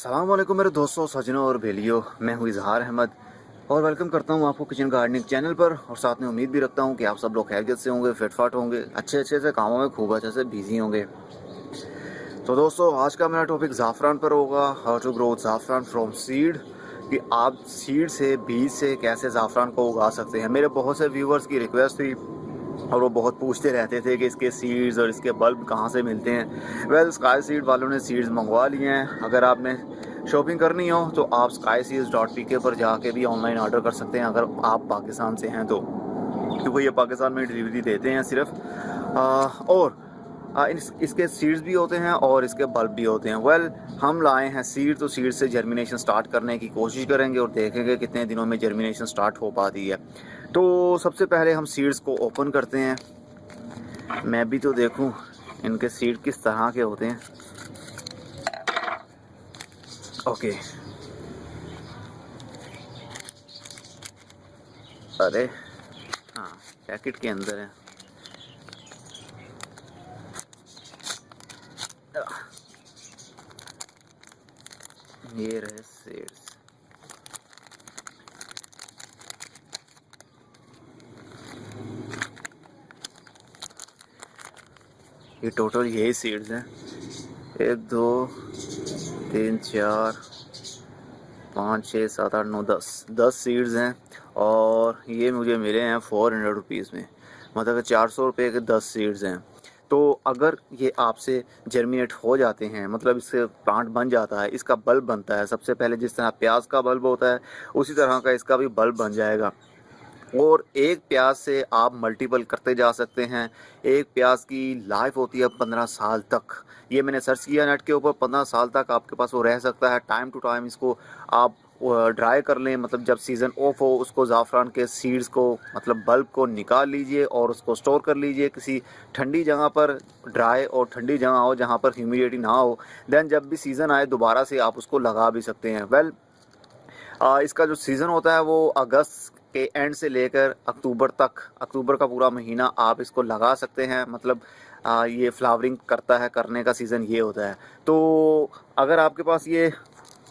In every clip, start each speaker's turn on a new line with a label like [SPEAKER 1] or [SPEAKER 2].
[SPEAKER 1] अस्सलाम वालेकुम मेरे दोस्तों, सजनों और भेलियों। मैं हूँ इजहार अहमद और वेलकम करता हूँ आपको किचन गार्डनिंग चैनल पर। और साथ में उम्मीद भी रखता हूँ कि आप सब लोग खैरियत से होंगे, फिटफाट होंगे, अच्छे से कामों में खूब अच्छे से बिजी होंगे। तो दोस्तों, आज का मेरा टॉपिक ज़ाफ़रान पर होगा, हाउ टू ग्रो ज़ाफ़रान फ्रॉम सीड। कि आप सीड से, बीज से कैसे ज़ाफ़रान को उगा सकते हैं। मेरे बहुत से व्यूवर्स की रिक्वेस्ट थी और वो बहुत पूछते रहते थे कि इसके सीड्स और इसके बल्ब कहाँ से मिलते हैं। वेल, स्काई सीड वालों ने सीड्स मंगवा लिए हैं। अगर आपने शॉपिंग करनी हो तो आप skyseeds.pk पर जाके भी ऑनलाइन ऑर्डर कर सकते हैं, अगर आप पाकिस्तान से हैं तो, क्योंकि ये पाकिस्तान में डिलीवरी देते हैं सिर्फ। और इसके सीड्स भी होते हैं और इसके बल्ब भी होते हैं। वेल, हम लाए हैं सीड, तो सीड से जर्मिनेशन स्टार्ट करने की कोशिश करेंगे और देखेंगे कितने दिनों में जर्मिनेशन स्टार्ट हो पाती है। तो सबसे पहले हम सीड्स को ओपन करते हैं। मैं भी तो देखूं इनके सीड किस तरह के होते हैं। ओके, अरे हाँ, पैकेट के अंदर है। ये रहे सीड्स। ये टोटल यही सीड्स हैं। 1 2 3 4 5 6 7 8 9 10 सीड्स हैं। और ये मुझे मिले हैं 400 रुपीज़ में, मतलब 400 रुपये के 10 सीड्स हैं। तो अगर ये आपसे जर्मिनेट हो जाते हैं, मतलब इससे प्लांट बन जाता है, इसका बल्ब बनता है। सबसे पहले जिस तरह प्याज का बल्ब होता है उसी तरह का इसका भी बल्ब बन जाएगा। और एक प्याज से आप मल्टीपल करते जा सकते हैं। एक प्याज की लाइफ होती है 15 साल तक। ये मैंने सर्च किया नेट के ऊपर, 15 साल तक आपके पास वो रह सकता है। टाइम टू टाइम इसको आप ड्राई कर लें, मतलब जब सीज़न ऑफ हो उसको ज़ाफ़रान के सीड्स को, मतलब बल्ब को निकाल लीजिए और उसको स्टोर कर लीजिए किसी ठंडी जगह पर। ड्राई और ठंडी जगह हो जहाँ पर ह्यूमिडिटी ना हो। देन जब भी सीज़न आए दोबारा से आप उसको लगा भी सकते हैं। वेल, इसका जो सीज़न होता है वो अगस्त के एंड से लेकर अक्टूबर तक, अक्टूबर का पूरा महीना आप इसको लगा सकते हैं। मतलब ये फ्लावरिंग करता है, करने का सीज़न ये होता है। तो अगर आपके पास ये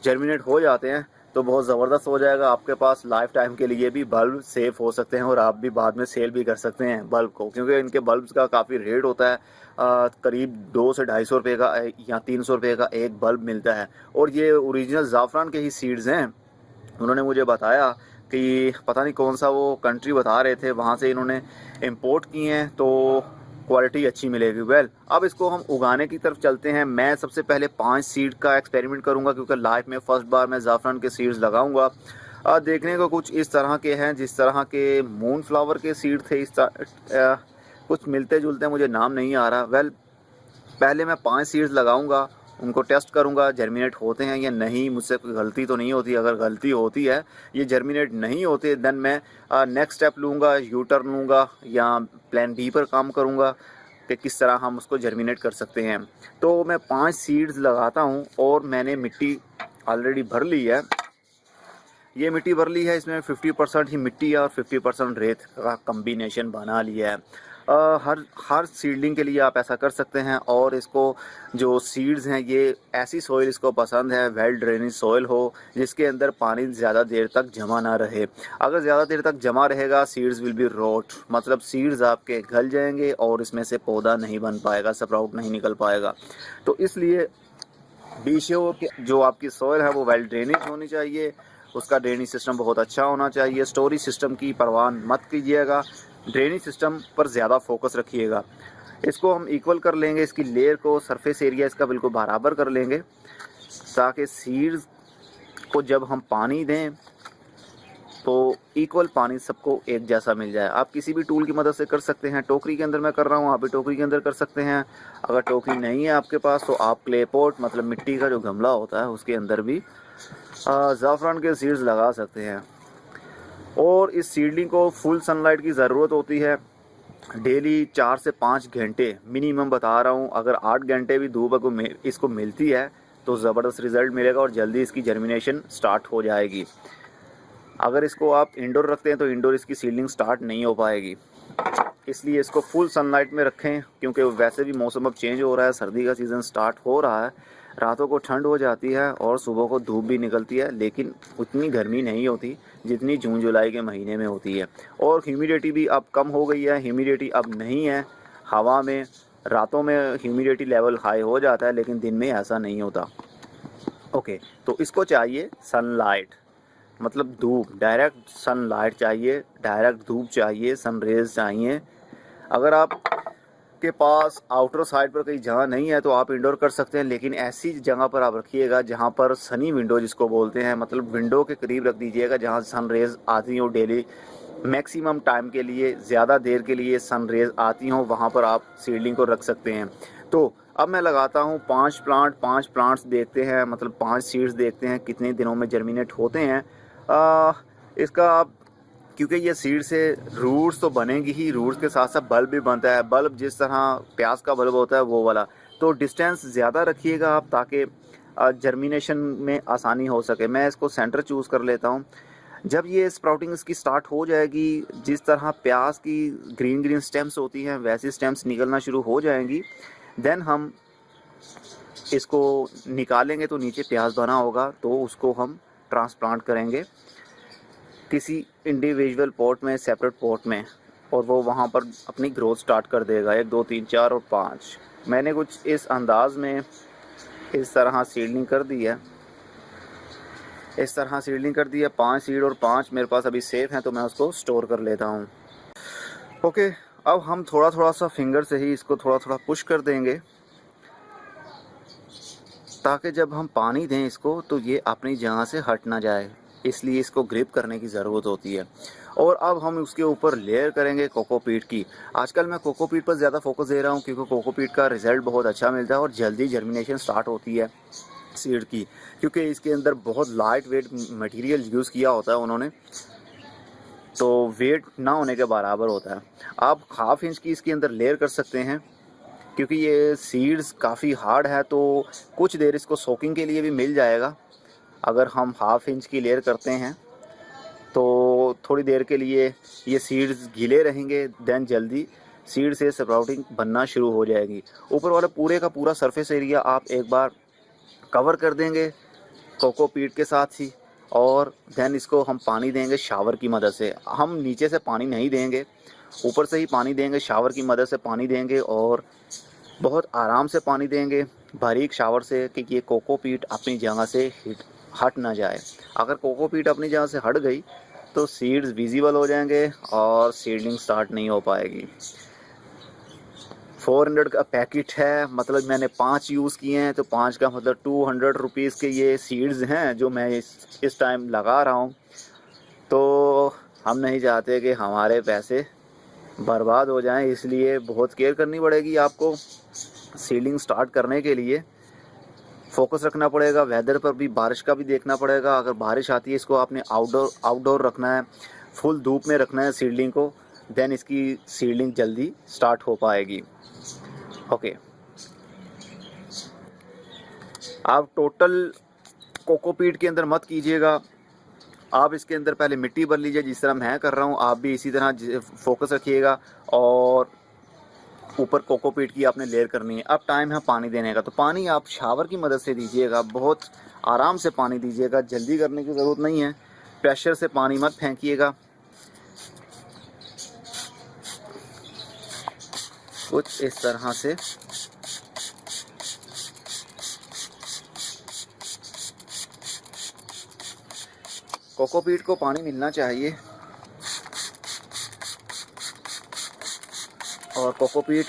[SPEAKER 1] जर्मिनेट हो जाते हैं तो बहुत ज़बरदस्त हो जाएगा। आपके पास लाइफ टाइम के लिए भी बल्ब सेफ हो सकते हैं और आप भी बाद में सेल भी कर सकते हैं बल्ब को, क्योंकि इनके बल्ब्स का काफ़ी रेट होता है। करीब 200 से 250 रुपये का या 300 रुपये का एक बल्ब मिलता है। और ये ओरिजिनल ज़ाफ़रान के ही सीड्स हैं। उन्होंने मुझे बताया कि पता नहीं कौन सा वो कंट्री बता रहे थे, वहाँ से इन्होंने इंपोर्ट किए हैं, तो क्वालिटी अच्छी मिलेगी। वेल, अब इसको हम उगाने की तरफ चलते हैं। मैं सबसे पहले 5 सीड का एक्सपेरिमेंट करूंगा, क्योंकि लाइफ में फ़र्स्ट बार मैं ज़ाफ़रान के सीड्स लगाऊंगा। देखने को कुछ इस तरह के हैं जिस तरह के मून फ्लावर के सीड थे। कुछ मिलते जुलते, मुझे नाम नहीं आ रहा। वेल, पहले मैं 5 सीड्स लगाऊंगा, उनको टेस्ट करूंगा जर्मिनेट होते हैं या नहीं। मुझसे कोई गलती तो नहीं होती। अगर गलती होती है, ये जर्मिनेट नहीं होते, देन मैं नेक्स्ट स्टेप लूँगा, यू टर्न लूँगा या प्लान बी पर काम करूँगा कि किस तरह हम उसको जर्मिनेट कर सकते हैं। तो मैं 5 सीड्स लगाता हूँ और मैंने मिट्टी ऑलरेडी भर ली है। ये मिट्टी भर ली है, इसमें 50% ही मिट्टी है और 50% रेत का कम्बिनेशन बना लिया है। हर सीडलिंग के लिए आप ऐसा कर सकते हैं। और इसको जो सीड्स हैं, ये ऐसी सॉइल इसको पसंद है, वेल ड्रेनेज सॉइल हो जिसके अंदर पानी ज़्यादा देर तक जमा ना रहे। अगर ज़्यादा देर तक जमा रहेगा, सीड्स विल बी रोट, मतलब सीड्स आपके गल जाएंगे और इसमें से पौधा नहीं बन पाएगा, स्प्राउट नहीं निकल पाएगा। तो इसलिए बीशो जो आपकी सॉइल है वो वेल ड्रेनेज होनी चाहिए, उसका ड्रेनेज सिस्टम बहुत अच्छा होना चाहिए। स्टोरेज सिस्टम की परवाह मत कीजिएगा, ड्रेनेज सिस्टम पर ज़्यादा फोकस रखिएगा। इसको हम इक्वल कर लेंगे, इसकी लेयर को, सरफेस एरिया इसका बिल्कुल बराबर कर लेंगे, ताकि सीड्स को जब हम पानी दें तो इक्वल पानी सबको एक जैसा मिल जाए। आप किसी भी टूल की मदद से कर सकते हैं। टोकरी के अंदर मैं कर रहा हूँ, आप भी टोकरी के अंदर कर सकते हैं। अगर टोकरी नहीं है आपके पास तो आप क्ले पॉट, मतलब मिट्टी का जो गमला होता है, उसके अंदर भी ज़ाफ़रान के सीड्स लगा सकते हैं। और इस सीडलिंग को फुल सनलाइट की ज़रूरत होती है। डेली 4 से 5 घंटे मिनिमम बता रहा हूँ। अगर 8 घंटे भी धूप इसको मिलती है तो ज़बरदस्त रिज़ल्ट मिलेगा और जल्दी इसकी जर्मिनेशन स्टार्ट हो जाएगी। अगर इसको आप इंडोर रखते हैं तो इंडोर इसकी सीडलिंग स्टार्ट नहीं हो पाएगी। इसलिए इसको फुल सनलाइट में रखें, क्योंकि वैसे भी मौसम अब चेंज हो रहा है, सर्दी का सीज़न स्टार्ट हो रहा है। रातों को ठंड हो जाती है और सुबह को धूप भी निकलती है, लेकिन उतनी गर्मी नहीं होती जितनी जून जुलाई के महीने में होती है। और ह्यूमिडिटी भी अब कम हो गई है, ह्यूमिडिटी अब नहीं है हवा में। रातों में ह्यूमिडिटी लेवल हाई हो जाता है, लेकिन दिन में ऐसा नहीं होता। ओके, तो इसको चाहिए सनलाइट, मतलब धूप, डायरेक्ट सनलाइट चाहिए, डायरेक्ट धूप चाहिए, सन रेज चाहिए। अगर आप के पास आउटर साइड पर कहीं जगह नहीं है तो आप इंडोर कर सकते हैं, लेकिन ऐसी जगह पर आप रखिएगा जहां पर सनी विंडो जिसको बोलते हैं, मतलब विंडो के करीब रख दीजिएगा जहां सन रेज आती हो डेली, मैक्सिमम टाइम के लिए, ज़्यादा देर के लिए सन रेज आती हों, वहां पर आप सीडलिंग को रख सकते हैं। तो अब मैं लगाता हूँ 5 प्लांट्स देखते हैं, मतलब 5 सीड्स देखते हैं कितने दिनों में जर्मिनेट होते हैं। इसका आप, क्योंकि ये सीड से रूट्स तो बनेंगी ही, रूट्स के साथ साथ बल्ब भी बनता है। बल्ब जिस तरह प्याज का बल्ब होता है वो वाला, तो डिस्टेंस ज़्यादा रखिएगा आप ताकि जर्मिनेशन में आसानी हो सके। मैं इसको सेंटर चूज़ कर लेता हूँ। जब ये स्प्राउटिंग इसकी स्टार्ट हो जाएगी, जिस तरह प्याज की ग्रीन ग्रीन स्टेम्स होती हैं वैसी स्टेम्स निकलना शुरू हो जाएंगी, देन हम इसको निकालेंगे तो नीचे प्याज बना होगा, तो उसको हम ट्रांसप्लांट करेंगे किसी इंडिविजुअल पॉट में, सेपरेट पॉट में, और वो वहाँ पर अपनी ग्रोथ स्टार्ट कर देगा। 1 2 3 4 और 5 मैंने कुछ इस अंदाज में इस तरह सीडलिंग कर दी है, इस तरह सीडलिंग कर दी है। 5 सीड और 5 मेरे पास अभी सेफ हैं, तो मैं उसको स्टोर कर लेता हूँ। ओके, अब हम थोड़ा थोड़ा सा फिंगर से ही इसको थोड़ा थोड़ा पुश कर देंगे ताकि जब हम पानी दें इसको तो ये अपनी जगह से हट ना जाए, इसलिए इसको ग्रिप करने की ज़रूरत होती है। और अब हम उसके ऊपर लेयर करेंगे कोकोपीट की। आजकल मैं कोकोपीट पर ज़्यादा फोकस दे रहा हूँ क्योंकि कोकोपीट का रिज़ल्ट बहुत अच्छा मिलता है और जल्दी जर्मिनेशन स्टार्ट होती है सीड की, क्योंकि इसके अंदर बहुत लाइट वेट मटेरियल यूज़ किया होता है उन्होंने, तो वेट ना होने के बराबर होता है। आप 1/2 इंच की इसके अंदर लेयर कर सकते हैं, क्योंकि ये सीड्स काफ़ी हार्ड है तो कुछ देर इसको सोकिंग के लिए भी मिल जाएगा। अगर हम 1/2 इंच की लेयर करते हैं तो थोड़ी देर के लिए ये सीड्स गीले रहेंगे, देन जल्दी सीड से स्प्राउटिंग बनना शुरू हो जाएगी। ऊपर वाला पूरे का पूरा सरफेस एरिया आप एक बार कवर कर देंगे कोकोपीट के साथ ही, और देन इसको हम पानी देंगे शावर की मदद से। हम नीचे से पानी नहीं देंगे, ऊपर से ही पानी देंगे, शावर की मदद से पानी देंगे और बहुत आराम से पानी देंगे, बारीक शावर से, कि ये कोकोपीट अपनी जगह से हट ना जाए। अगर कोकोपीट अपनी जगह से हट गई तो सीड्स विजिबल हो जाएंगे और सीडलिंग स्टार्ट नहीं हो पाएगी। 400 का पैकेट है, मतलब मैंने 5 यूज़ किए हैं, तो 5 का मतलब 200 रुपीज़ के ये सीड्स हैं जो मैं इस टाइम लगा रहा हूँ। तो हम नहीं चाहते कि हमारे पैसे बर्बाद हो जाएं, इसलिए बहुत केयर करनी पड़ेगी आपको। सीडलिंग स्टार्ट करने के लिए फोकस रखना पड़ेगा, वेदर पर भी, बारिश का भी देखना पड़ेगा। अगर बारिश आती है इसको आपने आउटडोर रखना है, फुल धूप में रखना है सीडलिंग को, देन इसकी सीडलिंग जल्दी स्टार्ट हो पाएगी। ओके, आप टोटल कोकोपीट के अंदर मत कीजिएगा, आप इसके अंदर पहले मिट्टी भर लीजिए जिस तरह मैं कर रहा हूँ। आप भी इसी तरह फोकस रखिएगा और ऊपर कोकोपीट की आपने लेयर करनी है। अब टाइम है पानी देने का, तो पानी आप शावर की मदद से दीजिएगा, बहुत आराम से पानी दीजिएगा, जल्दी करने की ज़रूरत नहीं है, प्रेशर से पानी मत फेंकिएगा। कुछ इस तरह से कोकोपीट को पानी मिलना चाहिए और कोकोपीट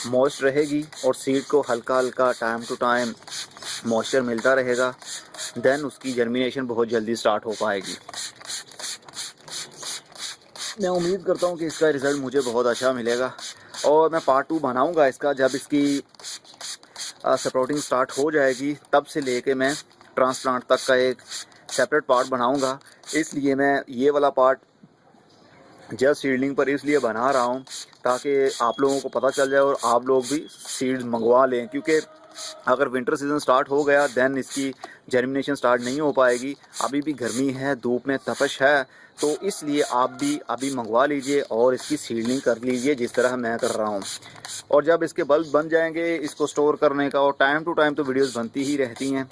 [SPEAKER 1] मॉइस्ट रहेगी और सीड को हल्का हल्का टाइम टू टाइम मॉइस्चर मिलता रहेगा, देन उसकी जर्मिनेशन बहुत जल्दी स्टार्ट हो पाएगी। मैं उम्मीद करता हूँ कि इसका रिज़ल्ट मुझे बहुत अच्छा मिलेगा और मैं पार्ट 2 बनाऊँगा इसका, जब इसकी स्प्राउटिंग स्टार्ट हो जाएगी तब से लेके मैं ट्रांसप्लांट तक का एक सेपरेट पार्ट बनाऊँगा। इसलिए मैं ये वाला पार्ट जस्ट सीडलिंग पर इसलिए बना रहा हूँ ताकि आप लोगों को पता चल जाए और आप लोग भी सीड्स मंगवा लें, क्योंकि अगर विंटर सीज़न स्टार्ट हो गया देन इसकी जर्मिनेशन स्टार्ट नहीं हो पाएगी। अभी भी गर्मी है, धूप में तपश है, तो इसलिए आप भी अभी मंगवा लीजिए और इसकी सीडलिंग कर लीजिए जिस तरह मैं कर रहा हूँ। और जब इसके बल्ब बन जाएंगे इसको स्टोर करने का, और टाइम टू टाइम तो वीडियोस बनती ही रहती हैं,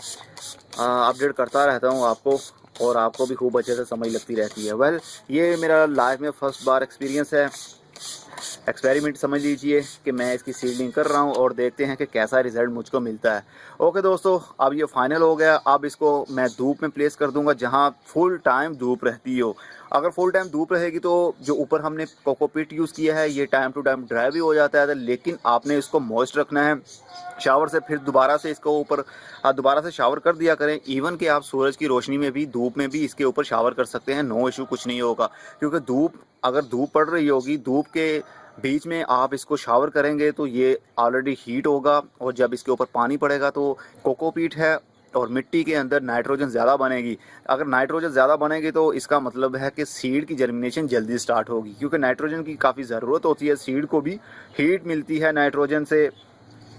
[SPEAKER 1] अपडेट करता रहता हूँ आपको, और आपको भी खूब अच्छे से समझ लगती रहती है। वेल, ये मेरा लाइफ में फर्स्ट बार एक्सपीरियंस है, एक्सपेरिमेंट समझ लीजिए कि मैं इसकी सीडलिंग कर रहा हूँ और देखते हैं कि कैसा रिजल्ट मुझको मिलता है। ओके दोस्तों, अब ये फाइनल हो गया। अब इसको मैं धूप में प्लेस कर दूंगा जहाँ फुल टाइम धूप रहती हो। अगर फुल टाइम धूप रहेगी तो जो ऊपर हमने कोकोपीट यूज़ किया है ये टाइम टू टाइम ड्राई भी हो जाता है, लेकिन आपने इसको मॉइस्ट रखना है। शावर से फिर दोबारा से इसको ऊपर दोबारा से शावर कर दिया करें। इवन कि आप सूरज की रोशनी में भी, धूप में भी इसके ऊपर शावर कर सकते हैं, नो इशू, कुछ नहीं होगा। क्योंकि अगर धूप पड़ रही होगी, धूप के बीच में आप इसको शावर करेंगे तो ये ऑलरेडी हीट होगा, और जब इसके ऊपर पानी पड़ेगा तो कोकोपीट है और मिट्टी के अंदर नाइट्रोजन ज़्यादा बनेगी। अगर नाइट्रोजन ज़्यादा बनेगी तो इसका मतलब है कि सीड की जर्मिनेशन जल्दी स्टार्ट होगी, क्योंकि नाइट्रोजन की काफ़ी ज़रूरत होती है। सीड को भी हीट मिलती है नाइट्रोजन से,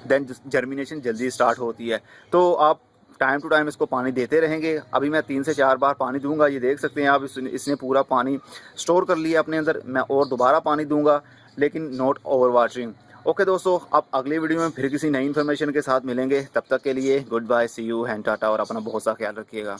[SPEAKER 1] देन जर्मिनेशन जल्दी स्टार्ट होती है। तो आप टाइम टू टाइम इसको पानी देते रहेंगे। अभी मैं 3 से 4 बार पानी दूंगा, ये देख सकते हैं आप, इसने पूरा पानी स्टोर कर लिया अपने अंदर। मैं और दोबारा पानी दूंगा, लेकिन नॉट ओवर वाटरिंग। ओके दोस्तों, अब अगले वीडियो में फिर किसी नई इन्फॉर्मेशन के साथ मिलेंगे। तब तक के लिए good bye, see you and tata, और अपना बहुत सा ख्याल रखिएगा।